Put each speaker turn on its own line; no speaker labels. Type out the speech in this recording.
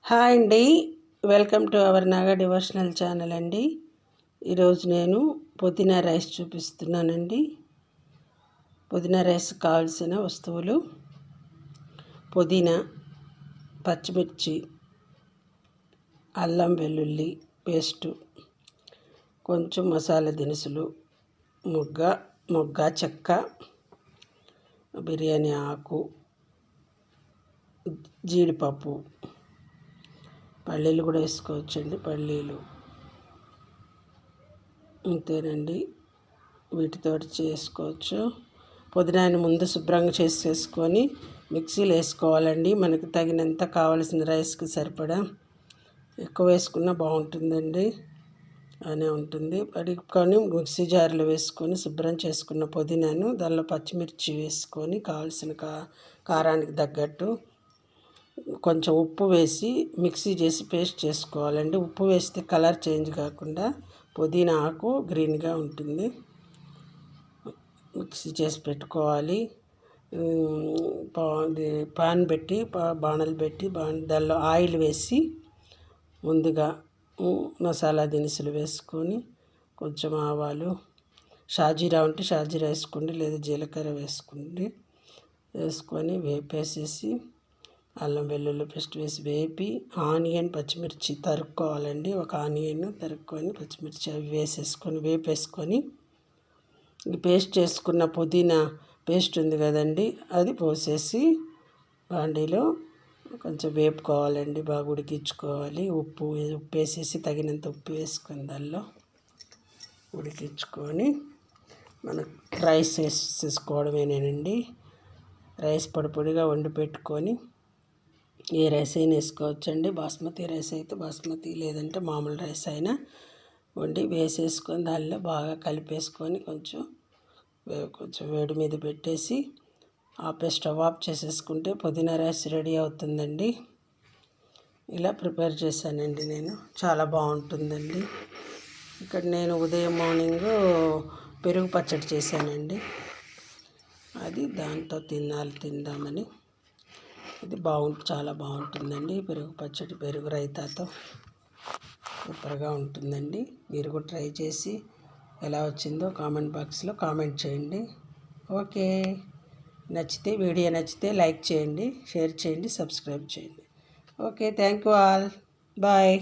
Hi అండి, welcome to our Naga devotional channel అండి. ఈరోజు నేను పుదీనా రైస్ చూపిస్తున్నానండి. పుదీనా రైస్ కావాల్సిన వస్తువులు: పుదీనా, పచ్చిమిర్చి, అల్లం వెల్లుల్లి పేస్టు, కొంచెం మసాలా దినుసులు, మొగ్గ చెక్క, బిర్యానీ ఆకు, జీడిపప్పు, పల్లీలు కూడా వేసుకోవచ్చండి. పల్లీలు అంతేనండి, వీటితోటి చేసుకోవచ్చు. పుదీనాని ముందు శుభ్రంగా చేసేసుకొని మిక్సీలో వేసుకోవాలండి. మనకు తగినంత కావలసిన రైస్కి సరిపడా. ఎక్కువ వేసుకున్నా బాగుంటుందండి, అనే ఉంటుంది. పడుకొని మిక్సీ జార్లో వేసుకొని శుభ్రం చేసుకున్న పుదీనాను దానిలో పచ్చిమిర్చి వేసుకొని కావలసిన కారానికి తగ్గట్టు కొంచెం ఉప్పు వేసి మిక్సీ చేసి పేస్ట్ చేసుకోవాలండి. ఉప్పు వేస్తే కలర్ చేంజ్ కాకుండా పుదీనా ఆకు గ్రీన్గా ఉంటుంది. మిక్సీ చేసి పెట్టుకోవాలి. పాన్ పెట్టి బాణలు పెట్టి దానిలో ఆయిల్ వేసి ముందుగా మసాలా దినుసులు వేసుకొని కొంచెం ఆవాలు, షాజీరా ఉంటే షాజీరా వేసుకోండి, లేదా జీలకర్ర వేసుకొని వేపేసేసి అల్లం వెల్లుల్లి పేస్ట్ వేసి వేపి ఆనియన్ పచ్చిమిర్చి తరుక్కోవాలండి. ఒక ఆనియన్ తరుక్కొని పచ్చిమిర్చి అవి వేపేసుకొని ఈ పేస్ట్ చేసుకున్న పుదీనా పేస్ట్ ఉంది కదండి, అది పోసేసి బాండీలో కొంచెం వేపుకోవాలండి. బాగా ఉడికించుకోవాలి. ఉప్పు వేసేసి తగినంత ఉప్పు వేసుకొని దానిలో ఉడికించుకొని మనం రైస్ వేసేసుకోవడమేనండి. రైస్ పొడిగా వండి పెట్టుకొని ఏ రైస్ అయినా వేసుకోవచ్చండి. బాస్మతి రైస్ అయితే బాస్మతి, లేదంటే మామూలు రైస్ అయినా వండి వేసేసుకొని దానిలో బాగా కలిపేసుకొని కొంచెం వేడి మీద పెట్టేసి స్టవ్ ఆఫ్ చేసేసుకుంటే పుదీనా రైస్ రెడీ అవుతుందండి. ఇలా ప్రిపేర్ చేశానండి నేను. చాలా బాగుంటుందండి. ఇక్కడ నేను ఉదయం మార్నింగ్ పెరుగు పచ్చడి చేశానండి. అది దాంతో తిందామని. ఇది చాలా బాగుంటుందండి. పెరుగు పచ్చడి, పెరుగు రైతాతో సూపర్గా ఉంటుందండి. మీరు కూడా ట్రై చేసి ఎలా వచ్చిందో కామెంట్ బాక్స్లో కామెంట్ చేయండి. ఓకే, వీడియో నచ్చితే లైక్ చేయండి, షేర్ చేయండి, సబ్స్క్రైబ్ చేయండి. Okay, thank you all. Bye.